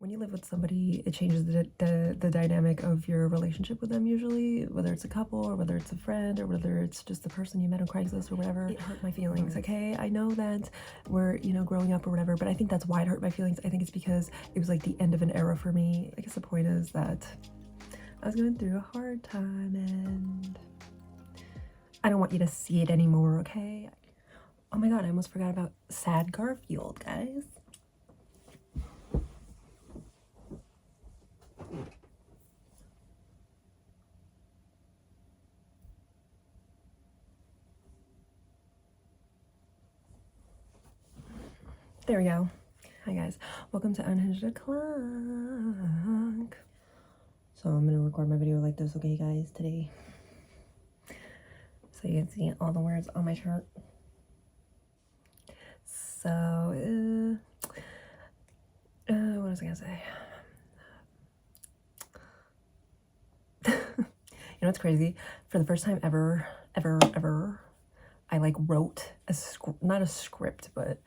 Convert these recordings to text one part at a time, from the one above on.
When you live with somebody, it changes the dynamic of your relationship with them usually, whether it's a couple or whether it's a friend or whether it's just the person you met on Craigslist or whatever. It hurt my feelings, okay? I know that we're, growing up or whatever, but I think that's why it hurt my feelings. I think it's because it was like the end of an era for me. I guess the point is that I was going through a hard time and I don't want you to see it anymore, okay? Oh my god, I almost forgot about Sad Garfield, guys. There we go. Hi guys, welcome to Unhinged O'Clock. So I'm gonna record my video like this, okay guys, today. So you can see all the words on my shirt. So, what was I gonna say? You know what's crazy? For the first time ever, I like wrote not a script, but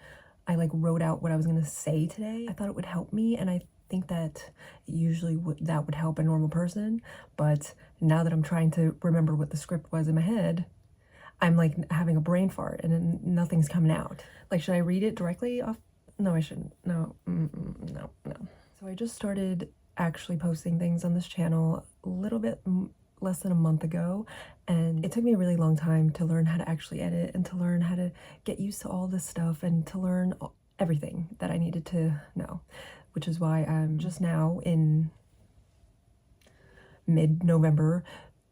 I like wrote out what I was gonna say today. I thought it would help me, and I think that usually that would help a normal person, but now that I'm trying to remember what the script was in my head, I'm like having a brain fart and then nothing's coming out. Like, should I read it directly off? No, I shouldn't. No. So I just started actually posting things on this channel a little bit less than a month ago, and it took me a really long time to learn how to actually edit and to learn how to get used to all this stuff and to learn everything that I needed to know, which is why I'm just now in mid-November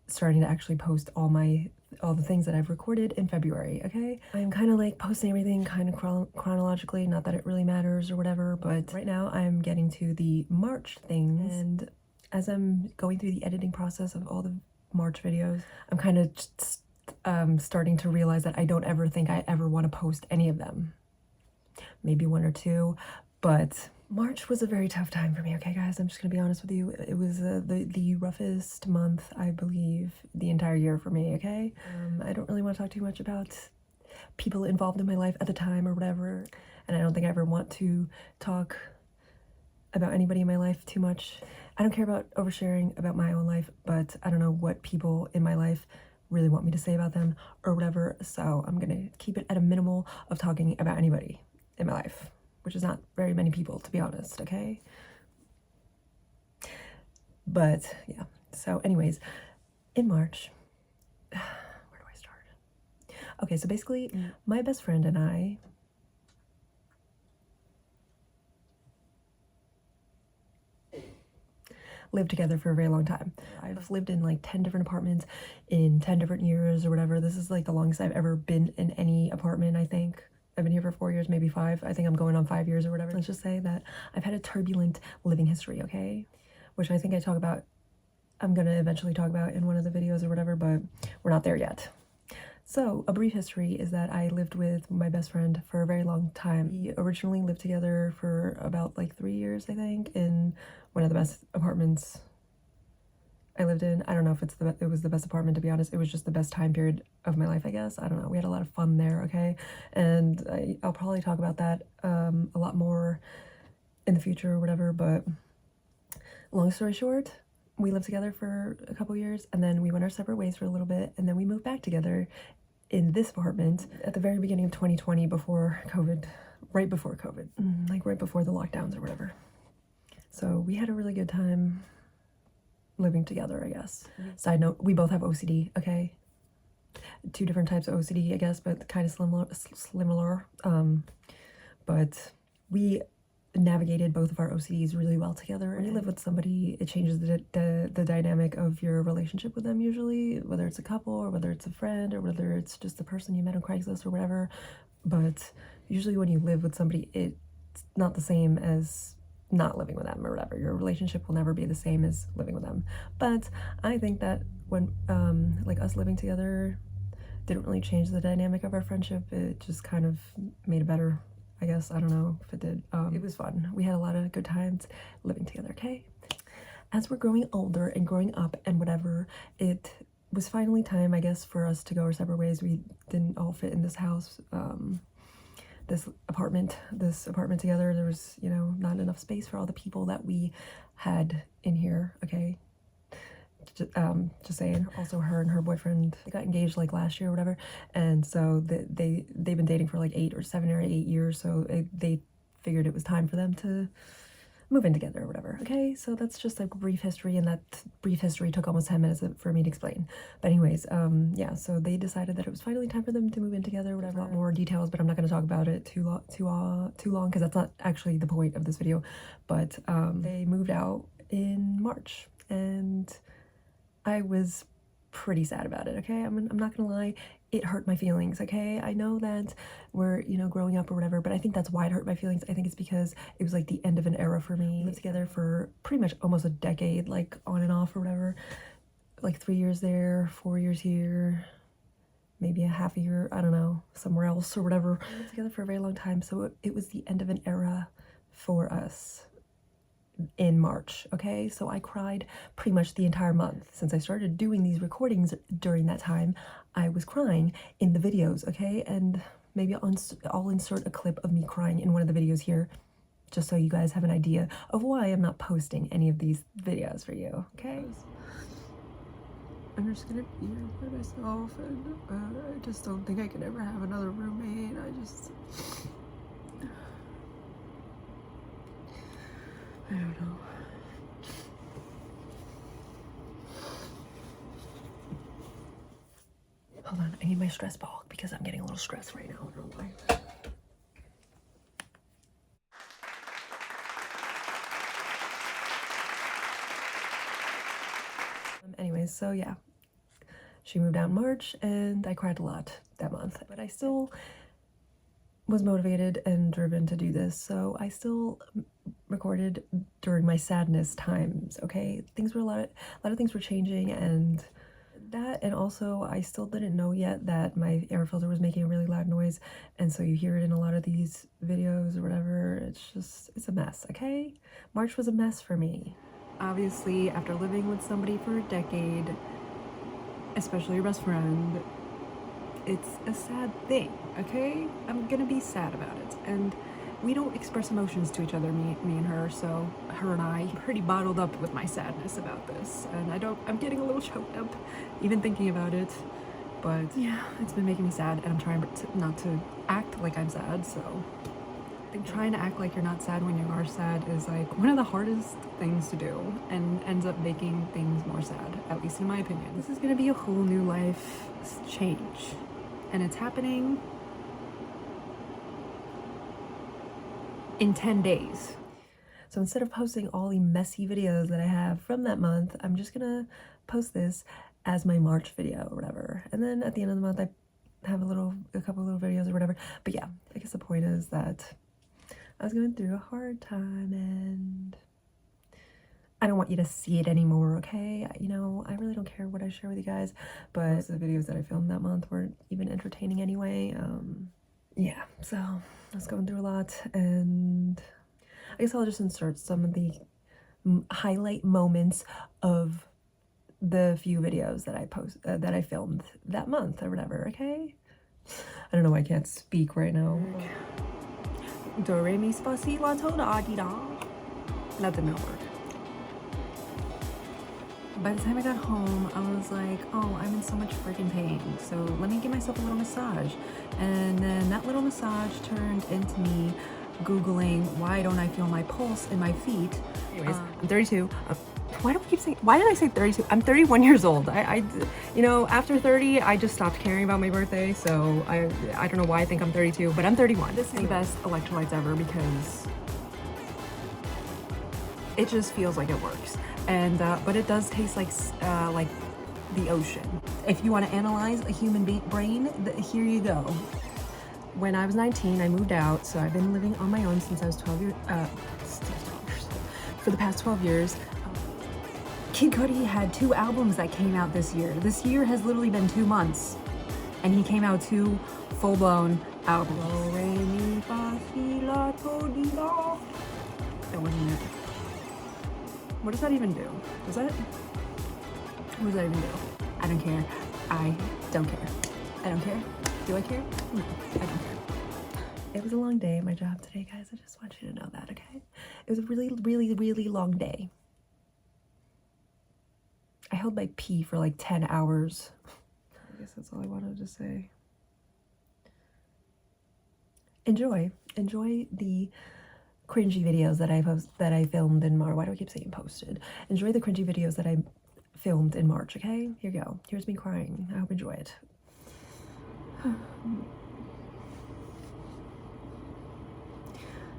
starting to actually post all the things that I've recorded in February, okay? I'm kind of like posting everything kind of chronologically, not that it really matters or whatever, but right now I'm getting to the March things, and as I'm going through the editing process of all the March videos, I'm kind of starting to realize that I don't ever think I ever want to post any of them. Maybe one or two, but March was a very tough time for me, okay guys? I'm just gonna be honest with you. It was the roughest month, I believe, the entire year for me, okay? I don't really want to talk too much about people involved in my life at the time or whatever, and I don't think I ever want to talk about anybody in my life too much. I don't care about oversharing about my own life, but I don't know what people in my life really want me to say about them or whatever, so I'm gonna keep it at a minimal of talking about anybody in my life, which is not very many people, to be honest, okay? But yeah, so anyways, in March, where do I start? Okay, so basically, my best friend and I lived together for a very long time. I've lived in like 10 different apartments in 10 different years or whatever. This is like the longest I've ever been in any apartment, I think. I've been here for 4 years, maybe 5. I think I'm going on 5 years or whatever. Let's just say that I've had a turbulent living history, okay? Which I think I'm gonna eventually talk about in one of the videos or whatever, but we're not there yet. So a brief history is that I lived with my best friend for a very long time. We originally lived together for about like 3 years, I think, in one of the best apartments I lived in. I don't know if it was the best apartment, to be honest. It was just the best time period of my life, I guess. I don't know. We had a lot of fun there, okay? And I'll probably talk about that a lot more in the future or whatever, but long story short, we lived together for a couple years, and then we went our separate ways for a little bit, and then we moved back together in this apartment at the very beginning of 2020, before COVID, right before COVID, like right before the lockdowns or whatever. So we had a really good time living together, I guess. Side note, we both have OCD, okay? 2 different types of OCD, I guess, but kind of similar. But we navigated both of our OCDs really well together. When you live with somebody, it changes the dynamic of your relationship with them usually, whether it's a couple or whether it's a friend or whether it's just the person you met on Craigslist or whatever. But usually when you live with somebody, it's not the same as not living with them or whatever. Your relationship will never be the same as living with them. But I think that when like us living together didn't really change the dynamic of our friendship. It just kind of made it better, I guess. I don't know if it did. It was fun. We had a lot of good times living together, okay? As we're growing older and growing up and whatever, it was finally time, I guess, for us to go our separate ways. We didn't all fit in this house this apartment together. There was, you know, not enough space for all the people that we had in here, okay? Just saying. Also, her and her boyfriend got engaged like last year or whatever, and so they've been dating for like 7 or 8 years, so they figured it was time for them to move in together or whatever. Okay, so that's just like brief history, and that brief history took almost 10 minutes for me to explain. But anyways, yeah, so they decided that it was finally time for them to move in together or whatever. A lot more details, but I'm not going to talk about it too long because that's not actually the point of this video. But they moved out in March, and I was pretty sad about it, okay? I'm not gonna lie, it hurt my feelings, okay? I know that we're, you know, growing up or whatever, but I think that's why it hurt my feelings. I think it's because it was like the end of an era for me. We lived together for pretty much almost a decade, like on and off or whatever. Like 3 years there, 4 years here, maybe a half a year, I don't know, somewhere else or whatever. We lived together for a very long time, so it was the end of an era for us in March, okay? So I cried pretty much the entire month. Since I started doing these recordings during that time, I was crying in the videos, okay? And maybe I'll insert a clip of me crying in one of the videos here, just so you guys have an idea of why I'm not posting any of these videos for you, okay? I'm just gonna be here by myself, and I just don't think I could ever have another roommate. I don't know. Hold on, I need my stress ball because I'm getting a little stressed right now. I don't know why. Anyways, so yeah, she moved out in March, and I cried a lot that month, but I still was motivated and driven to do this, so I still recorded during my sadness times, okay? Things were a lot of things were changing, and also I still didn't know yet that my air filter was making a really loud noise, and so you hear it in a lot of these videos or whatever. It's a mess, okay? March was a mess for me. Obviously, after living with somebody for a decade, especially your best friend, it's a sad thing, okay? I'm gonna be sad about it, and we don't express emotions to each other, me and her, so her and I, pretty bottled up with my sadness about this, and I'm getting a little choked up even thinking about it, but yeah, it's been making me sad, and I'm trying not to act like I'm sad, so I think trying to act like you're not sad when you are sad is like one of the hardest things to do, and ends up making things more sad, at least in my opinion. This is gonna be a whole new life change, and it's happening in 10 days. So instead of posting all the messy videos that I have from that month, I'm just gonna post this as my March video or whatever. And then at the end of the month, I have a couple little videos or whatever. But yeah, I guess the point is that I was going through a hard time, and I don't want you to see it anymore, okay? You know, I really don't care what I share with you guys, but the videos that I filmed that month weren't even entertaining anyway. Yeah, so I was going through a lot, and I guess I'll just insert some of the highlight moments of the few videos that I filmed that month or whatever, okay? I don't know why I can't speak right now. Do re mi fa si la to da di da. That did not work. By the time I got home, I was like, oh, I'm in so much freaking pain, so let me give myself a little massage. And then that little massage turned into me Googling, why don't I feel my pulse in my feet? Anyways, I'm 32. Why did I say 32? I'm 31 years old. You know, after 30, I just stopped caring about my birthday, so I don't know why I think I'm 32, but I'm 31. This is the best electrolytes ever because it just feels like it works. And but it does taste like the ocean. If you want to analyze a human brain, here you go. When I was 19, I moved out, so I've been living on my own since I was 12 years. For the past 12 years. Kid Cudi had 2 albums that came out this year. This year has literally been 2 months, and he came out 2 full-blown albums. That wasn't it. What does that even do? What does that even do? I don't care. I don't care. I don't care. Do I care? No, I don't care. It was a long day at my job today, guys. I just want you to know that, okay? It was a really, really, really long day. I held my pee for like 10 hours. I guess that's all I wanted to say. Enjoy the cringy videos that I filmed in March. Why do I keep saying posted? Enjoy the cringy videos that I filmed in March, okay? Here you go. Here's me crying. I hope you enjoy it.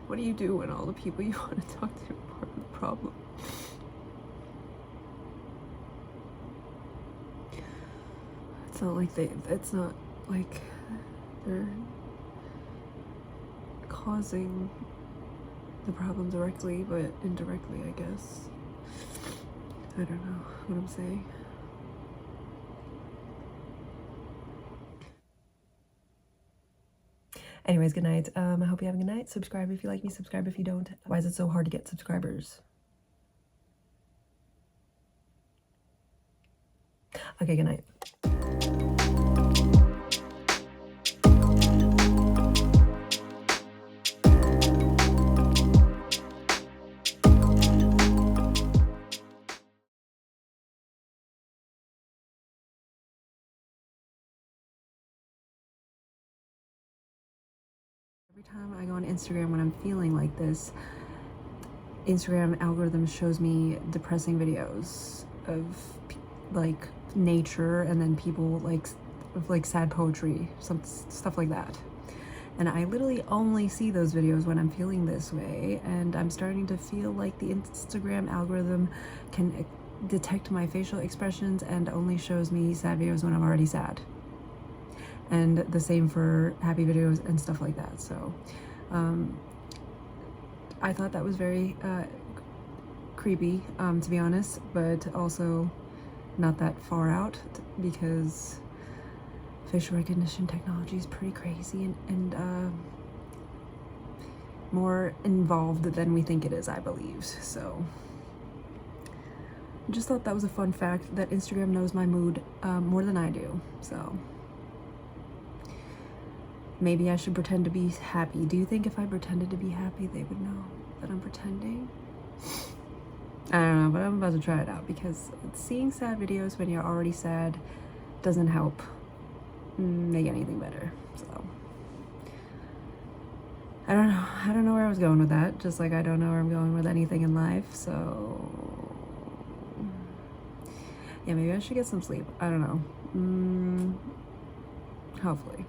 What do you do when all the people you want to talk to are part of the problem? It's not like they're causing the problem directly, but indirectly, I guess. I don't know what I'm saying. Anyways, good night. I hope you have a good night. Subscribe if you like me, subscribe if you don't. Why is it so hard to get subscribers? Okay, good night. Every time I go on Instagram when I'm feeling like this, Instagram algorithm shows me depressing videos of like nature, and then people like sad poetry, some stuff like that. And I literally only see those videos when I'm feeling this way, and I'm starting to feel like the Instagram algorithm can detect my facial expressions and only shows me sad videos when I'm already sad. And the same for happy videos and stuff like that. So I thought that was very creepy, to be honest, but also not that far out, because facial recognition technology is pretty crazy and more involved than we think it is, I believe. So I just thought that was a fun fact, that Instagram knows my mood more than I do. So maybe I should pretend to be happy. Do you think if I pretended to be happy, they would know that I'm pretending? I don't know, but I'm about to try it out, because seeing sad videos when you're already sad doesn't help make anything better. So I don't know where I was going with that, just like I don't know where I'm going with anything in life. So yeah, maybe I should get some sleep. I don't know. Hopefully.